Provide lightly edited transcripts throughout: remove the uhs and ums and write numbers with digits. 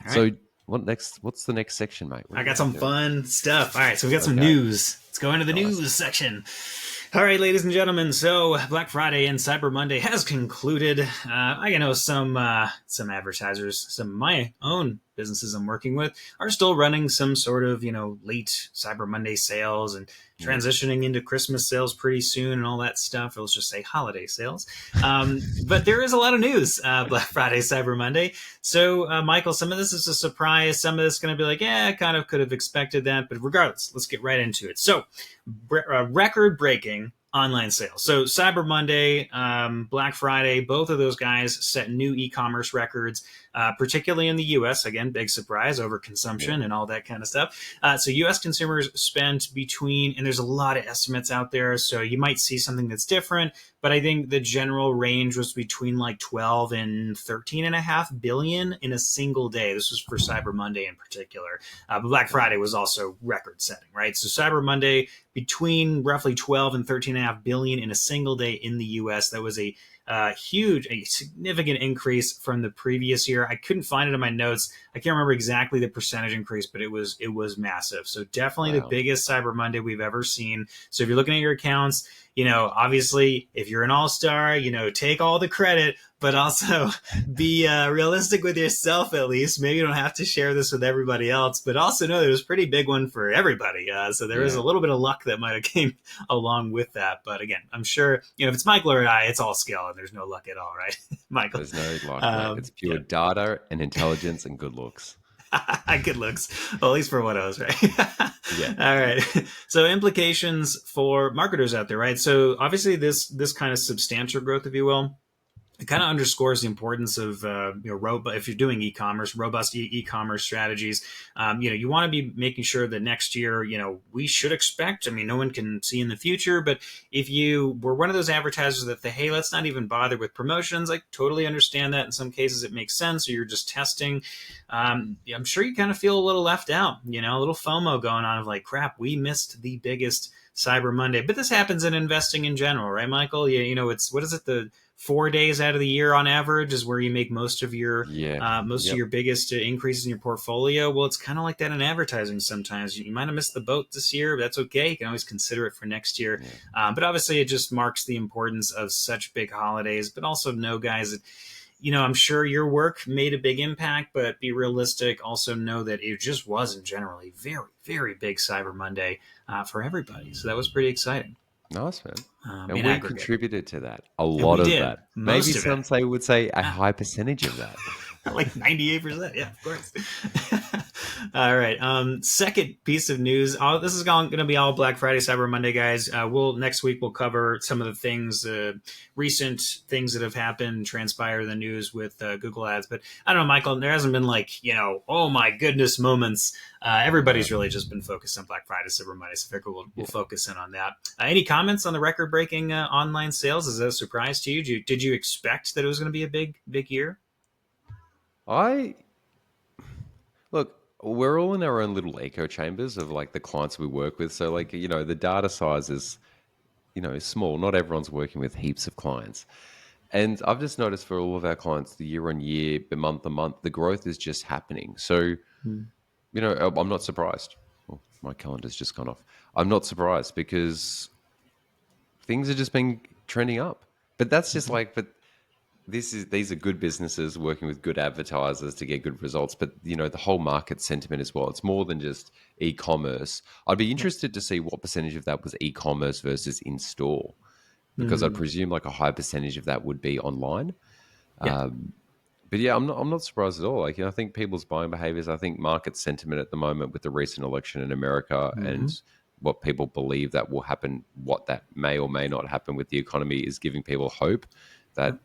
All right. So what next? What's the next section, mate? I got some fun stuff. All right, so we got some Okay. news. Let's go into the news section. All right, ladies and gentlemen. So Black Friday and Cyber Monday has concluded. I know some advertisers, some of my own businesses I'm working with, are still running some sort of late Cyber Monday sales and transitioning into Christmas sales pretty soon and all that stuff. Let's just say holiday sales. But there is a lot of news Black Friday, Cyber Monday. So, Michael, some of this is a surprise. Some of this is going to be like, I kind of could have expected that. But regardless, let's get right into it. So, record-breaking online sales. So Cyber Monday, Black Friday, both of those guys set new e-commerce records, particularly in the U.S. Again, big surprise, overconsumption and all that kind of stuff. So U.S. consumers spent between, and there's a lot of estimates out there, so you might see something that's different, but I think the general range was between like 12 and 13.5 billion in a single day. This was for Cyber Monday in particular. But Black Friday was also record setting, right? So Cyber Monday, between roughly 12 and 13.5 billion in a single day in the US. That was a significant increase from the previous year. I couldn't find it in my notes. I can't remember exactly the percentage increase, but it was massive. So definitely the biggest Cyber Monday we've ever seen. So if you're looking at your accounts, obviously if you're an all-star, take all the credit, but also be realistic with yourself at least. Maybe you don't have to share this with everybody else, but also know there was a pretty big one for everybody. So there was a little bit of luck that might have came along with that. But again, I'm sure, if it's Michael or I, it's all skill and there's no luck at all, right? Michael? There's no luck, mate. It's pure data and intelligence and good looks. Good looks. Well, at least for what I was, right? All right. So implications for marketers out there, right? So obviously this kind of substantial growth, if you will, it kind of underscores the importance of, if you're doing e-commerce, robust e-commerce strategies. You want to be making sure that next year, we should expect, no one can see in the future, but if you were one of those advertisers that hey, let's not even bother with promotions, I totally understand that. In some cases it makes sense, or you're just testing. I'm sure you kind of feel a little left out, a little FOMO going on of like, crap, we missed the biggest Cyber Monday. But this happens in investing in general, right, Michael? It's, what is it, the 4 days out of the year on average is where you make most of your of your biggest increases in your portfolio. Well, it's kind of like that in advertising sometimes. You might have missed the boat this year, but that's okay. You can always consider it for next year. But obviously it just marks the importance of such big holidays, but also know, guys, that I'm sure your work made a big impact, but be realistic. Also know that it just wasn't generally very, very big Cyber Monday for everybody. So that was pretty exciting. Nice, man. And we aggregate contributed to that. A lot of that. Most Maybe some say would say a high percentage of that. Like 98%. Yeah, of course. All right. Second piece of news. This is going to be all Black Friday, Cyber Monday, guys. Next week we'll cover some of the things, recent things that have happened, transpire in the news with Google Ads. But I don't know, Michael. There hasn't been like oh my goodness moments. Everybody's really just been focused on Black Friday, Cyber Monday. So I figure we'll focus in on that. Any comments on the record-breaking online sales? Is that a surprise to you? Did you expect that it was going to be a big year? Look, we're all in our own little echo chambers of like the clients we work with. So like, the data size is, small. Not everyone's working with heaps of clients. And I've just noticed for all of our clients, the year on year, the month to month, the growth is just happening. So, I'm not surprised. Well, my calendar's just gone off. I'm not surprised because things have just been trending up. But that's just these are good businesses working with good advertisers to get good results. But, the whole market sentiment as well. It's more than just e-commerce. I'd be interested to see what percentage of that was e-commerce versus in-store, because I presume like a high percentage of that would be online. But yeah, I'm not surprised at all. Like, I think people's buying behaviors, I think market sentiment at the moment with the recent election in America and what people believe that will happen, what that may or may not happen with the economy is giving people hope that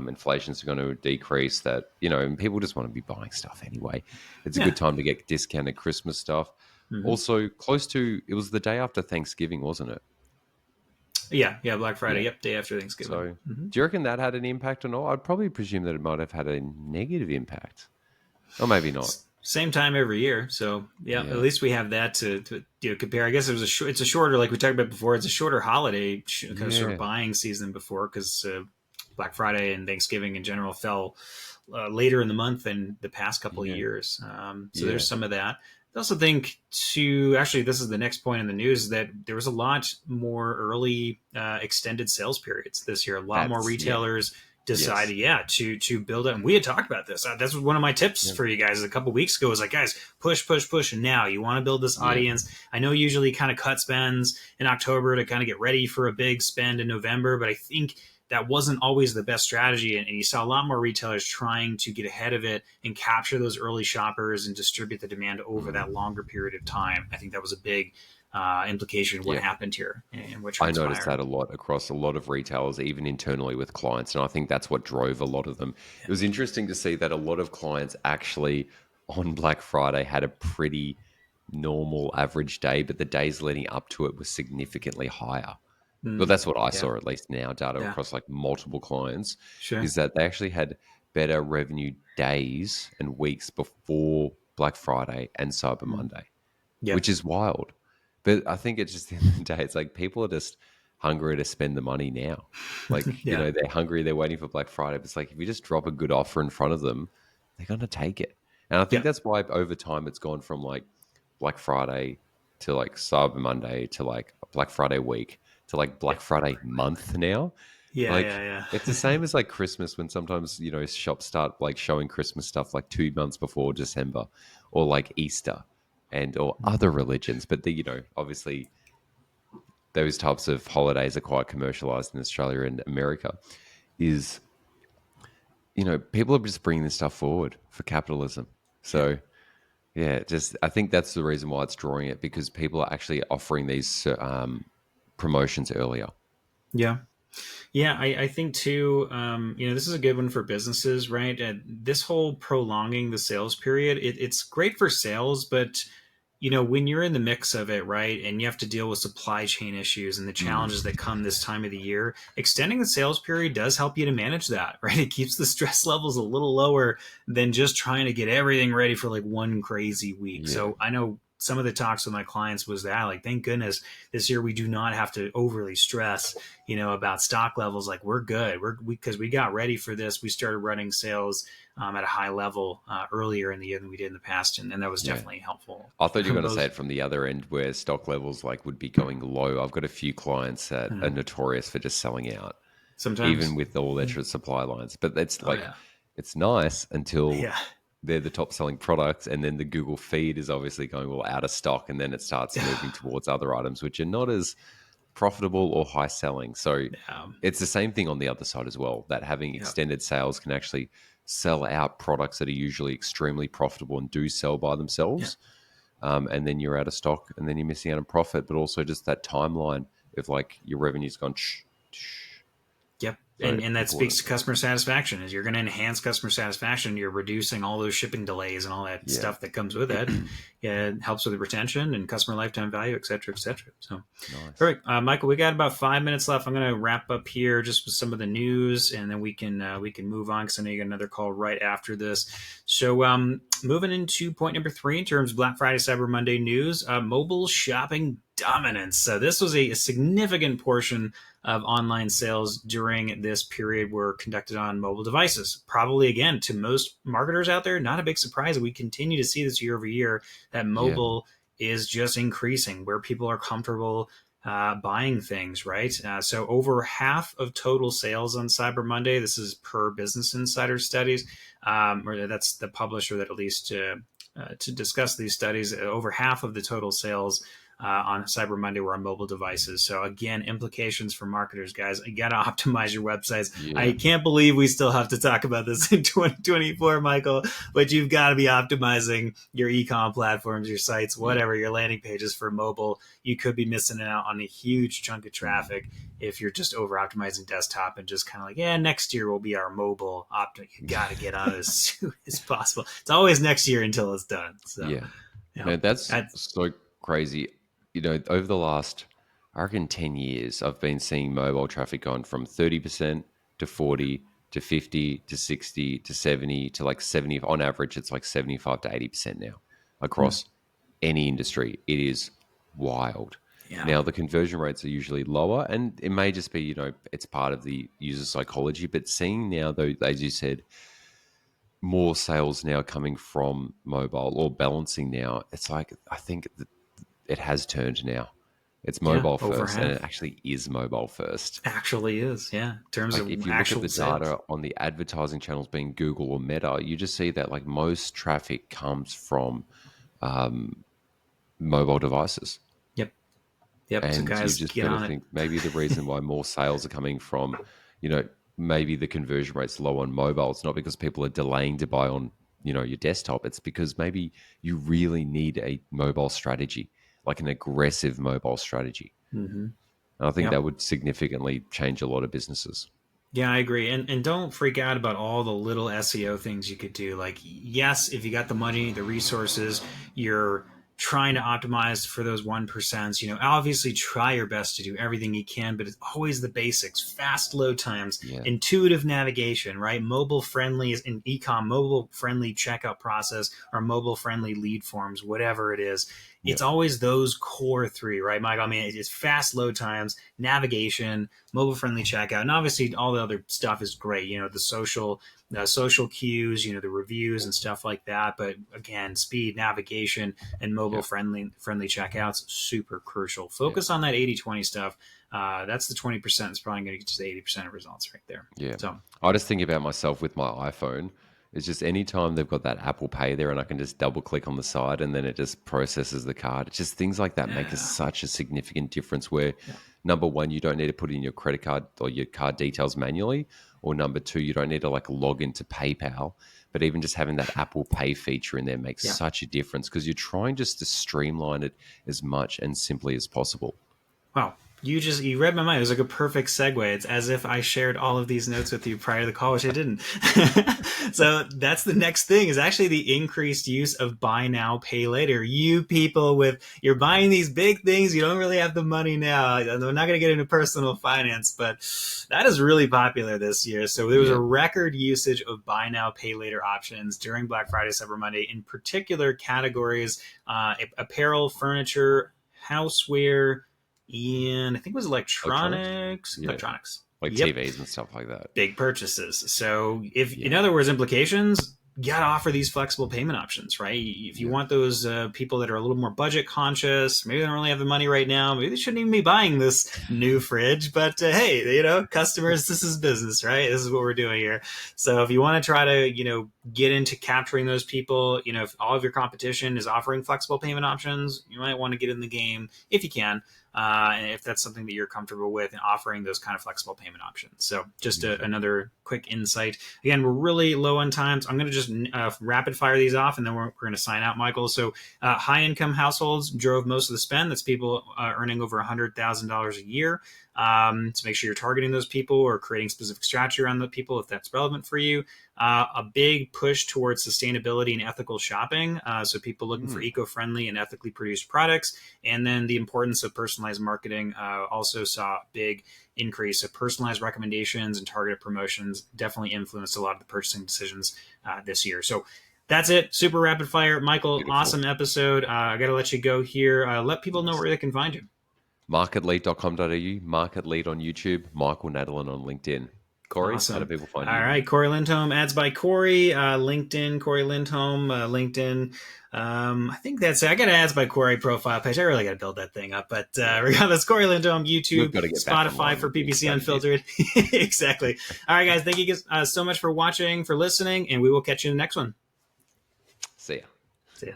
inflation is going to decrease, that, and people just want to be buying stuff anyway. It's a good time to get discounted Christmas stuff. Also, it was the day after Thanksgiving, wasn't it? Yeah, Black Friday. Yep, day after Thanksgiving. So, do you reckon that had an impact or not? I'd probably presume that it might have had a negative impact, or maybe not. Same time every year, so at least we have that to compare. I guess it's a shorter, like we talked about before. It's a shorter holiday kind of sort of buying season before, because Black Friday and Thanksgiving in general fell later in the month than the past couple of Yeah. years. So Yeah. there's some of that. I also think to actually, this is the next point in the news that there was a lot more early extended sales periods this year. A lot more That's yeah. retailers Yes. decided, yeah, to build it. And we had talked about this. That's one of my tips Yeah. for you guys a couple weeks ago. Was like, guys, push, push, push. And now you want to build this Yeah. audience. I know usually kind of cut spends in October to kind of get ready for a big spend in November, but I think that wasn't always the best strategy. And you saw a lot more retailers trying to get ahead of it and capture those early shoppers and distribute the demand over that longer period of time. I think that was a big implication of what Yeah. happened here and what I noticed transpired. that a lot across a lot of retailers, even internally with clients. And I think that's what drove a lot of them. It was interesting to see that a lot of clients actually on Black Friday had a pretty normal average day, but the days leading up to it was significantly higher. Well, Mm, that's what I yeah, saw, at least now, data yeah, across like multiple clients, sure. is that they actually had better revenue days and weeks before Black Friday and Cyber Mm, Monday, yeah, which is wild. But I think it's just the end of the day, it's like people are just hungry to spend the money now. Like, yeah, they're hungry, they're waiting for Black Friday. But it's like if you just drop a good offer in front of them, they're going to take it. And I think yeah, that's why over time it's gone from like Black Friday to like Cyber Monday to like Black Friday week to like yeah, Black Friday month now. yeah, Like yeah, it's the same as like Christmas when sometimes, shops start like showing Christmas stuff like 2 months before December or like Easter and or yeah. other religions. But obviously those types of holidays are quite commercialized in Australia and America. Is people are just bringing this stuff forward for capitalism. Yeah. So yeah, just I think that's the reason why it's drawing it because people are actually offering these promotions earlier. Yeah. Yeah, I think too, this is a good one for businesses, right? This whole prolonging the sales period, it's great for sales, but when you're in the mix of it, right, and you have to deal with supply chain issues and the challenges Mm, that come this time of the year, extending the sales period does help you to manage that, right? It keeps the stress levels a little lower than just trying to get everything ready for like one crazy week. yeah, So I know some of the talks with my clients was that, like, thank goodness this year we do not have to overly stress about stock levels. Like, we're good. Because we got ready for this. We started running sales at a high level earlier in the year than we did in the past, and that was yeah. definitely helpful. I thought you were going to say Those it from the other end where stock levels like would be going low. I've got a few clients that are notorious for just selling out, even sometimes. with all their supply lines. But it's Oh like, yeah, it's nice until yeah, they're the top selling products. And then the Google feed is obviously going, well, out of stock. And then it starts moving towards other items, which are not as profitable or high selling. So yeah, it's the same thing on the other side as well, that having yeah, extended sales can actually sell out products that are usually extremely profitable and do sell by yeah. themselves. And then you're out of stock and then you're missing out on profit, but also just that timeline of like your revenue's gone Yep. so And that speaks important. to customer satisfaction. Is you're going to enhance customer satisfaction, you're reducing all those shipping delays and all that Yeah. stuff that comes with it, and it helps with the retention and customer lifetime value, et cetera, et cetera. So, all Nice. right, Michael, we got about 5 minutes left. I'm going to wrap up here just with some of the news, and then we can move on because I know you got another call right after this. So, moving into point number 3 in terms of Black Friday, Cyber Monday news, mobile shopping dominance. So, this was a significant portion of online sales during this period were conducted on mobile devices. Probably, again, to most marketers out there, not a big surprise that we continue to see this year over year that Yeah. mobile is just increasing where people are comfortable buying things, right? So over half of total sales on Cyber Monday, this is per Business Insider studies, or that's the publisher that at least to discuss these studies, over half of the total sales on Cyber Monday were on mobile devices. So again, implications for marketers, guys. You got to optimize your websites. I Yeah. can't believe we still have to talk about this in 2024, Michael, but you've got to be optimizing your e-com platforms, your sites, Yeah. whatever, your landing pages for mobile. You could be missing out on a huge chunk of traffic if you're just over optimizing desktop and just kind of like, yeah, next year will be our mobile You got to get on it as soon as possible. It's always next year until it's done. So, Yeah. you know, No, that's that's, so crazy. Over the last, I reckon, 10 years, I've been seeing mobile traffic going from 30% to 40 to 50 to 60 to 70 to like 70. On average, it's like 75 to 80% now across any industry. It is wild. yeah. Now, the conversion rates are usually lower, and it may just be, it's part of the user psychology. But seeing now, though, as you said, more sales now coming from mobile or balancing now. It's like, I think it has turned now. It's Yeah, mobile over first, and it half. actually is mobile first. Actually is, yeah. In terms Like of if you look at actual the sales. data on the advertising channels being Google or Meta, you just see that like most traffic comes from um, mobile devices. Yep. Yep. So And you've guys, just get got to on it. think maybe the reason why more sales are coming from, you know, maybe the conversion rate's low on mobile. It's not because people are delaying to buy on, your desktop. It's because maybe you really need a mobile strategy, like an aggressive mobile strategy. Hmm. And I think Yep. that would significantly change a lot of businesses. Yeah, I agree. And don't freak out about all the little SEO things you could do. Like, yes, if you got the money, the resources, you're trying to optimize for those 1%. Obviously try your best to do everything you can, but it's always the basics: fast load times, Yeah. intuitive navigation, right? Mobile friendly in ecom, mobile friendly checkout process, or mobile friendly lead forms, whatever it is. Yeah. It's always those core three, right, Mike? I mean, it's fast load times, navigation, mobile friendly checkout, and obviously all the other stuff is great. The social cues, the reviews and stuff like that. But again, speed, navigation, and mobile Yeah. friendly checkouts, super crucial. Yeah. Focus on that 80-20 stuff. That's the 20% that's probably going to get you to the 80% of results right there. Yeah. So I just think about myself with my iPhone. It's just anytime they've got that Apple Pay there and I can just double click on the side and then it just processes the card. It's just things like that make yeah, such a significant difference where yeah, number one, you don't need to put in your credit card or your card details manually. Or number two, you don't need to like log into PayPal. But even just having that Apple Pay feature in there makes yeah. such a difference because you're trying just to streamline it as much and simply as possible. Wow. You read my mind. It was like a perfect segue. It's as if I shared all of these notes with you prior to the call, which I didn't. So that's the next thing, is actually the increased use of buy now, pay later. You people you're buying these big things, you don't really have the money now. I'm not going to get into personal finance, but that is really popular this year. So there was a Yeah. record usage of buy now, pay later options during Black Friday, Cyber Monday, in particular categories: apparel, furniture, houseware, and I think it was Electronics? electronics. Yeah. Electronics. Like Yep, TVs and stuff like that. big purchases. So, if in Yeah. other words, implications, you got to offer these flexible payment options, right? If you Yeah. want those people that are a little more budget conscious, maybe they don't really have the money right now, maybe they shouldn't even be buying this new fridge. But hey, customers, this is business, right? This is what we're doing here. So, if you want to try to, get into capturing those people, if all of your competition is offering flexible payment options, you might want to get in the game if you can. And if that's something that you're comfortable with, and offering those kind of flexible payment options. So just Yeah. another quick insight. Again, we're really low on times. I'm going to just rapid fire these off, and then we're going to sign out, Michael. So high income households drove most of the spend. That's people earning over $100,000 a year. So make sure you're targeting those people or creating specific strategy around the people if that's relevant for you. A big push towards sustainability and ethical shopping. So people looking for Mm. eco-friendly and ethically produced products. And then the importance of personalized marketing also saw a big increase. So personalized recommendations and targeted promotions definitely influenced a lot of the purchasing decisions this year. So that's it. Super rapid fire. Michael, Beautiful. awesome episode. I got to let you go here. Let people know Yes. where they can find you. Marketlead.com.au, Market Lead on YouTube, Michael Nadalin on LinkedIn. Corey, how do Awesome. people find All you? right. Corey Lindholm, ads by Corey, LinkedIn, Corey Lindholm, LinkedIn. I think that's it. I got an ads by Corey profile page. I really got to build that thing up. But Yeah. regardless, Corey Lindholm, We've YouTube, got to get back Spotify online for with doing PPC strategies. Unfiltered. Exactly. All right, guys. Thank you so much for watching, for listening, and we will catch you in the next one. See ya. See ya.